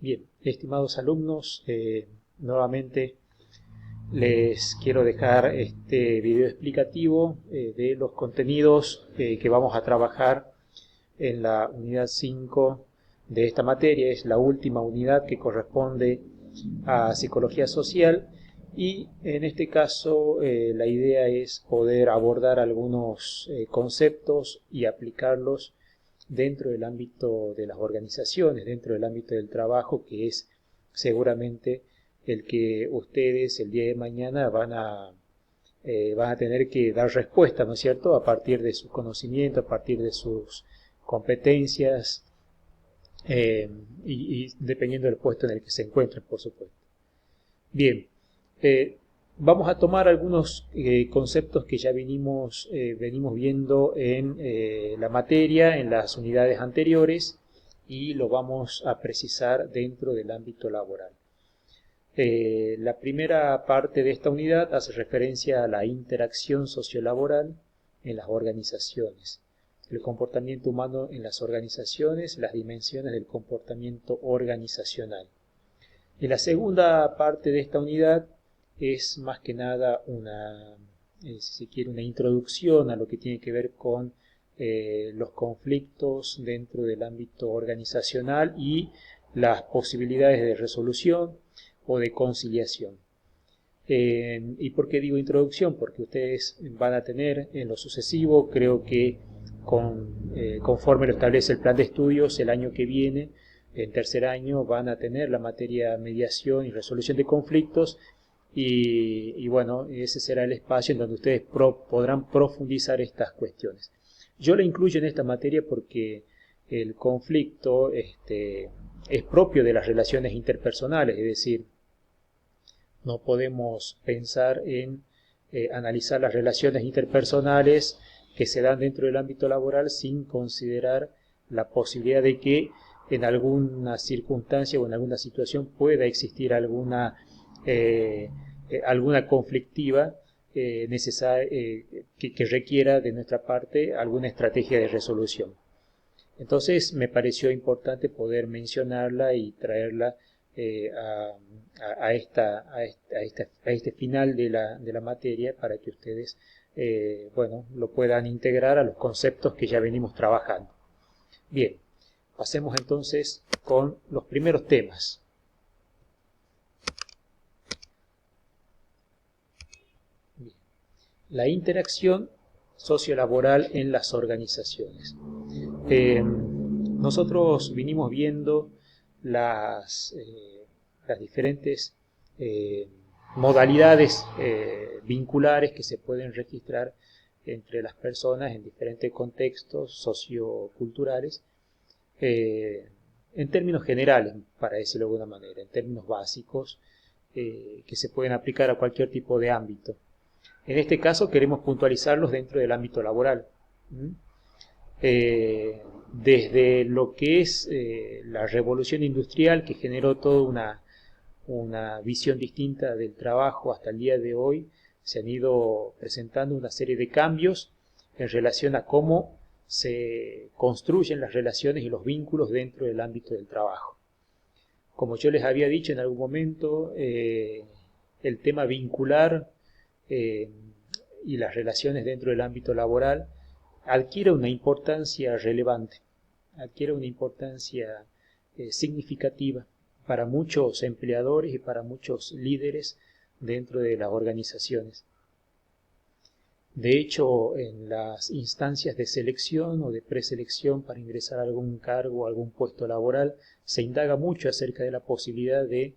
Bien, estimados alumnos, nuevamente les quiero dejar este video explicativo de los contenidos que vamos a trabajar en la unidad 5 de esta materia. Es la última unidad que corresponde a psicología social y en este caso la idea es poder abordar algunos conceptos y aplicarlos dentro del ámbito de las organizaciones, dentro del ámbito del trabajo, que es seguramente el que ustedes el día de mañana van a tener que dar respuesta, ¿no es cierto?, a partir de sus conocimientos, a partir de sus competencias y dependiendo del puesto en el que se encuentren, por supuesto. Bien, vamos a tomar algunos conceptos que ya venimos viendo en la materia, en las unidades anteriores, y lo vamos a precisar dentro del ámbito laboral. La primera parte de esta unidad hace referencia a la interacción sociolaboral en las organizaciones, el comportamiento humano en las organizaciones, las dimensiones del comportamiento organizacional. En la segunda parte de esta unidad es más que nada una introducción a lo que tiene que ver con los conflictos dentro del ámbito organizacional y las posibilidades de resolución o de conciliación. ¿Y por qué digo introducción? Porque ustedes van a tener en lo sucesivo, creo que conforme lo establece el plan de estudios, el año que viene, en tercer año, van a tener la materia mediación y resolución de conflictos y bueno, ese será el espacio en donde ustedes podrán profundizar estas cuestiones. Yo la incluyo en esta materia porque el conflicto es propio de las relaciones interpersonales, es decir, no podemos pensar en analizar las relaciones interpersonales que se dan dentro del ámbito laboral sin considerar la posibilidad de que en alguna circunstancia o en alguna situación pueda existir alguna conflictiva que requiera de nuestra parte alguna estrategia de resolución. Entonces me pareció importante poder mencionarla y traerla a este final de la materia para que ustedes lo puedan integrar a los conceptos que ya venimos trabajando. Bien, pasemos entonces con los primeros temas. Bien. La interacción sociolaboral en las organizaciones. Nosotros vinimos viendo las diferentes modalidades vinculares que se pueden registrar entre las personas en diferentes contextos socioculturales, en términos generales, para decirlo de alguna manera, en términos básicos, que se pueden aplicar a cualquier tipo de ámbito. En este caso queremos puntualizarlos dentro del ámbito laboral. Desde lo que es la revolución industrial, que generó toda una visión distinta del trabajo hasta el día de hoy, se han ido presentando una serie de cambios en relación a cómo se construyen las relaciones y los vínculos dentro del ámbito del trabajo. Como yo les había dicho en algún momento, el tema vincular y las relaciones dentro del ámbito laboral adquiere una importancia relevante, adquiere una importancia significativa para muchos empleadores y para muchos líderes dentro de las organizaciones. De hecho, en las instancias de selección o de preselección para ingresar a algún cargo o algún puesto laboral, se indaga mucho acerca de la posibilidad de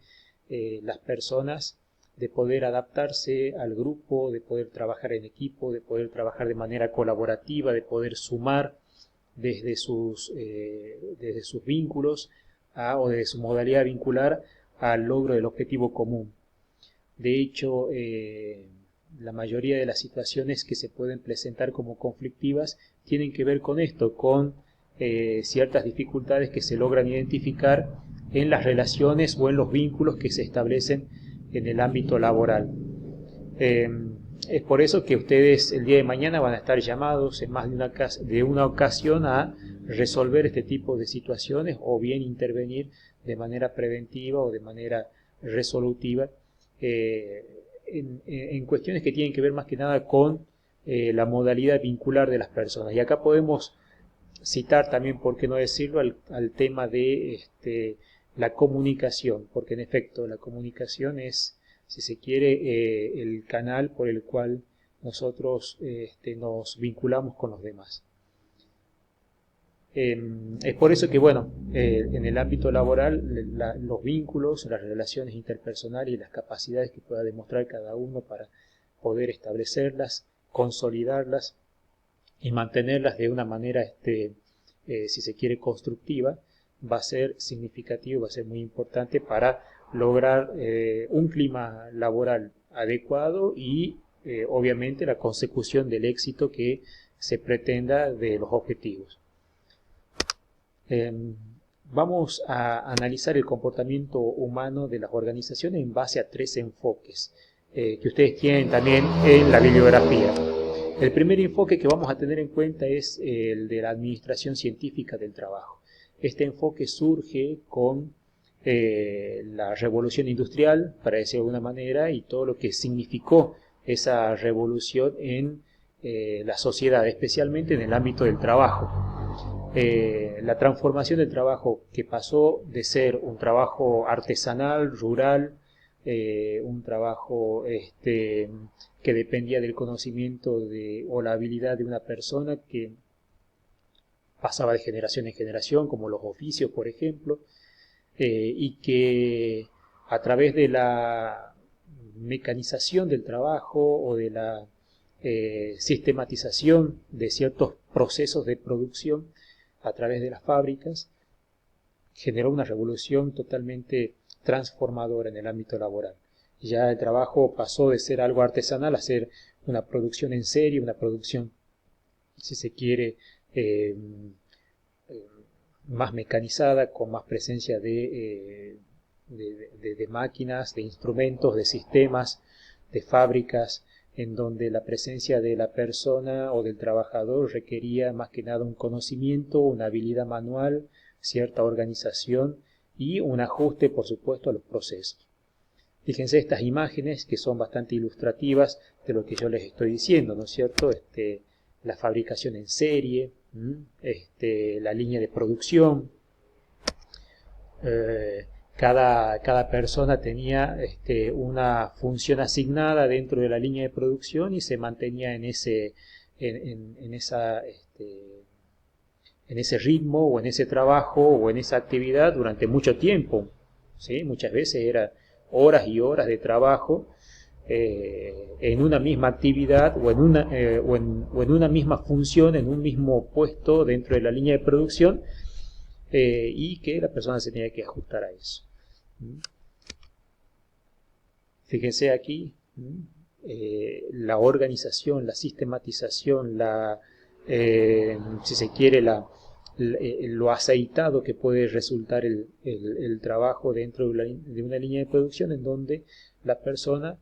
las personas de poder adaptarse al grupo, de poder trabajar en equipo, de poder trabajar de manera colaborativa, de poder sumar desde sus vínculos o desde su modalidad vincular al logro del objetivo común. De hecho, la mayoría de las situaciones que se pueden presentar como conflictivas tienen que ver con esto, con ciertas dificultades que se logran identificar en las relaciones o en los vínculos que se establecen en el ámbito laboral. Es por eso que ustedes el día de mañana van a estar llamados en más de una ocasión a resolver este tipo de situaciones o bien intervenir de manera preventiva o de manera resolutiva en cuestiones que tienen que ver más que nada con la modalidad vincular de las personas. Y acá podemos citar también, por qué no decirlo, al tema de la comunicación, porque en efecto la comunicación es, si se quiere, el canal por el cual nosotros nos vinculamos con los demás. Es por eso que, bueno, en el ámbito laboral, los vínculos, las relaciones interpersonales y las capacidades que pueda demostrar cada uno para poder establecerlas, consolidarlas y mantenerlas de una manera, si se quiere, constructiva, va a ser significativo, va a ser muy importante para lograr un clima laboral adecuado y, obviamente, la consecución del éxito que se pretenda de los objetivos. Vamos a analizar el comportamiento humano de las organizaciones en base a 3 enfoques que ustedes tienen también en la bibliografía. El primer enfoque que vamos a tener en cuenta es el de la administración científica del trabajo. Este enfoque surge con la revolución industrial, para decirlo de alguna manera, y todo lo que significó esa revolución en la sociedad, especialmente en el ámbito del trabajo. La transformación del trabajo, que pasó de ser un trabajo artesanal, rural, un trabajo que dependía del conocimiento o la habilidad de una persona, que pasaba de generación en generación, como los oficios, por ejemplo, y que a través de la mecanización del trabajo o de la sistematización de ciertos procesos de producción a través de las fábricas, generó una revolución totalmente transformadora en el ámbito laboral. Ya el trabajo pasó de ser algo artesanal a ser una producción en serie, una producción, si se quiere, más mecanizada, con más presencia de máquinas, de instrumentos, de sistemas, de fábricas, en donde la presencia de la persona o del trabajador requería más que nada un conocimiento, una habilidad manual, cierta organización y un ajuste, por supuesto, a los procesos. Fíjense estas imágenes que son bastante ilustrativas de lo que yo les estoy diciendo, ¿no es cierto? La fabricación en serie, la línea de producción. Cada persona tenía una función asignada dentro de la línea de producción y se mantenía en ese ritmo o en ese trabajo o en esa actividad durante mucho tiempo, ¿sí? Muchas veces eran horas y horas de trabajo en una misma actividad o en una misma función, en un mismo puesto dentro de la línea de producción, y que la persona se tenía que ajustar a eso. Fíjense aquí la organización, la sistematización, si se quiere, lo aceitado que puede resultar el trabajo dentro de una línea de producción, en donde la persona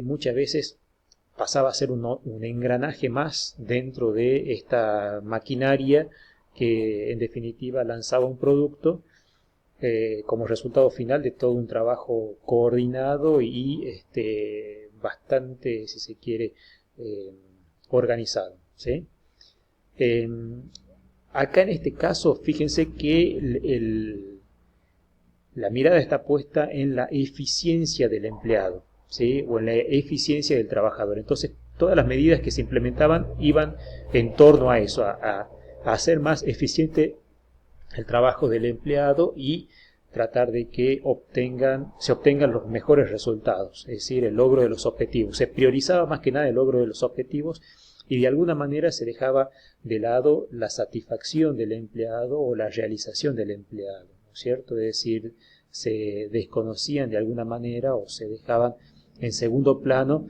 muchas veces pasaba a ser un engranaje más dentro de esta maquinaria que en definitiva lanzaba un producto como resultado final de todo un trabajo coordinado y bastante, si se quiere, organizado, ¿sí? Acá en este caso, fíjense que la mirada está puesta en la eficiencia del empleado, ¿sí? O en la eficiencia del trabajador. Entonces, todas las medidas que se implementaban iban en torno a eso, a hacer más eficiente el trabajo del empleado y tratar de que se obtengan los mejores resultados, es decir, el logro de los objetivos. Se priorizaba más que nada el logro de los objetivos y de alguna manera se dejaba de lado la satisfacción del empleado o la realización del empleado, ¿no es cierto? Es decir, se desconocían de alguna manera o se dejaban en segundo plano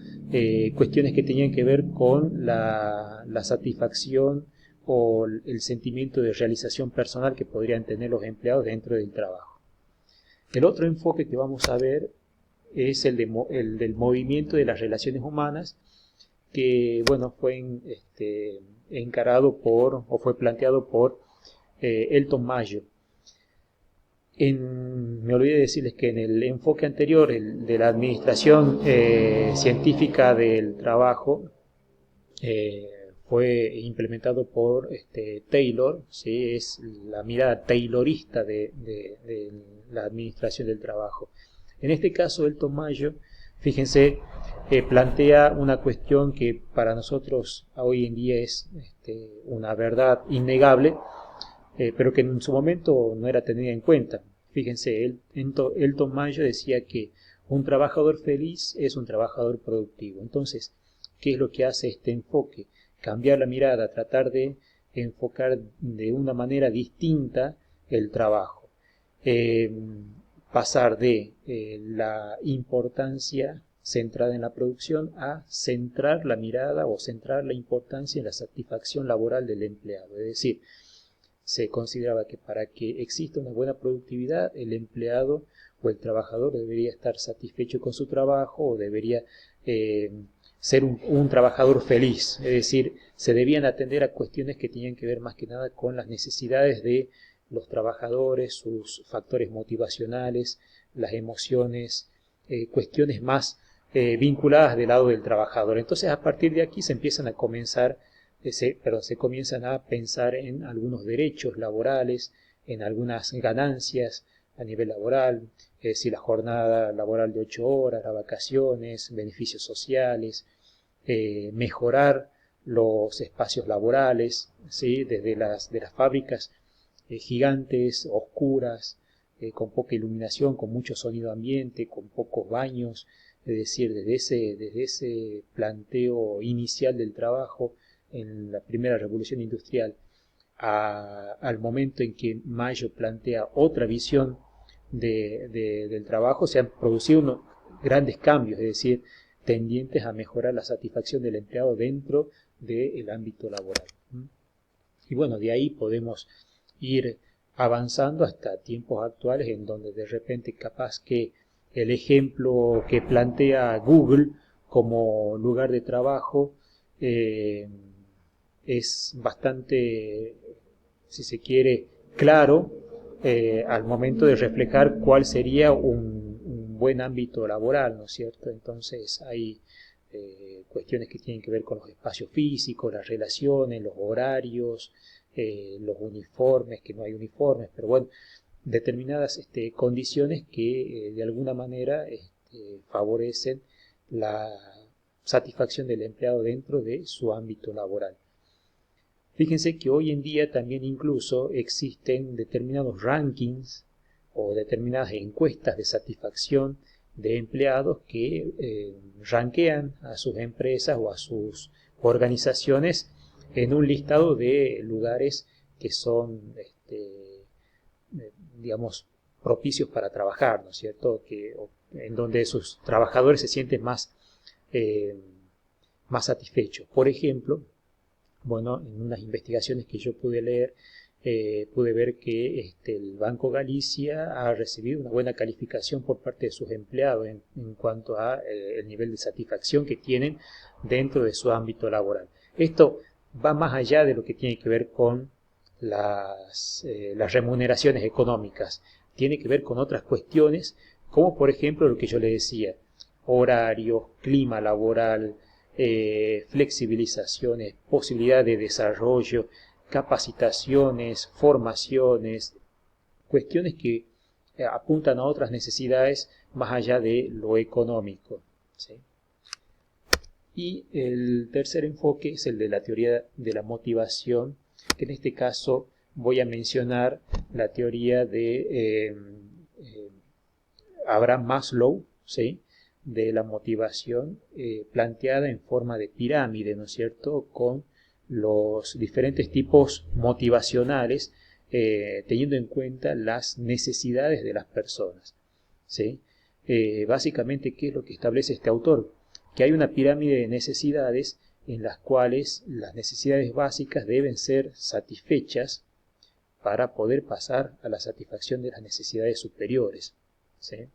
cuestiones que tenían que ver con la satisfacción o el sentimiento de realización personal que podrían tener los empleados dentro del trabajo. El otro enfoque que vamos a ver es el del movimiento de las relaciones humanas, que bueno, fue encarado o fue planteado por Elton Mayo. Me olvidé de decirles que en el enfoque anterior, el de la administración científica del trabajo, fue implementado por Taylor, ¿sí? Es la mirada taylorista de la administración del trabajo. En este caso, Elton Mayo, fíjense, plantea una cuestión que para nosotros hoy en día es una verdad innegable, pero que en su momento no era tenida en cuenta. Fíjense, Elton Mayo decía que un trabajador feliz es un trabajador productivo. Entonces, ¿qué es lo que hace este enfoque? Cambiar la mirada, tratar de enfocar de una manera distinta el trabajo. Pasar de la importancia centrada en la producción a centrar la mirada o centrar la importancia en la satisfacción laboral del empleado. Es decir, se consideraba que para que exista una buena productividad, el empleado o el trabajador debería estar satisfecho con su trabajo o debería ser un trabajador feliz. Es decir, se debían atender a cuestiones que tenían que ver más que nada con las necesidades de los trabajadores, sus factores motivacionales, las emociones, cuestiones más vinculadas del lado del trabajador. Entonces, a partir de aquí se empiezan a se comienzan a pensar en algunos derechos laborales, en algunas ganancias a nivel laboral, es decir, la jornada laboral de 8 horas, las vacaciones, beneficios sociales, mejorar los espacios laborales, ¿sí? Desde de las fábricas gigantes, oscuras, con poca iluminación, con mucho sonido ambiente, con pocos baños, es decir, desde ese planteo inicial del trabajo en la primera revolución industrial al momento en que Mayo plantea otra visión del trabajo, se han producido grandes cambios, es decir, tendientes a mejorar la satisfacción del empleado dentro del ámbito laboral. Y bueno, de ahí podemos ir avanzando hasta tiempos actuales en donde de repente capaz que el ejemplo que plantea Google como lugar de trabajo es bastante, si se quiere, claro al momento de reflejar cuál sería un buen ámbito laboral, ¿no es cierto? Entonces hay cuestiones que tienen que ver con los espacios físicos, las relaciones, los horarios, los uniformes, que no hay uniformes, pero bueno, determinadas condiciones que de alguna manera favorecen la satisfacción del empleado dentro de su ámbito laboral. Fíjense que hoy en día también incluso existen determinados rankings o determinadas encuestas de satisfacción de empleados que rankean a sus empresas o a sus organizaciones en un listado de lugares que son, digamos, propicios para trabajar, ¿no es cierto? En donde sus trabajadores se sienten más satisfechos. Por ejemplo, bueno, en unas investigaciones que yo pude leer, pude ver que el Banco Galicia ha recibido una buena calificación por parte de sus empleados en cuanto a el nivel de satisfacción que tienen dentro de su ámbito laboral. Esto va más allá de lo que tiene que ver con las remuneraciones económicas. Tiene que ver con otras cuestiones, como por ejemplo lo que yo le decía, horarios, clima laboral, flexibilizaciones, posibilidad de desarrollo, capacitaciones, formaciones, cuestiones que apuntan a otras necesidades más allá de lo económico, ¿sí? Y el tercer enfoque es el de la teoría de la motivación, que en este caso voy a mencionar la teoría de Abraham Maslow, ¿sí? De la motivación planteada en forma de pirámide, ¿no es cierto?, con los diferentes tipos motivacionales teniendo en cuenta las necesidades de las personas, ¿sí? Básicamente, ¿qué es lo que establece este autor? Que hay una pirámide de necesidades en las cuales las necesidades básicas deben ser satisfechas para poder pasar a la satisfacción de las necesidades superiores, ¿sí?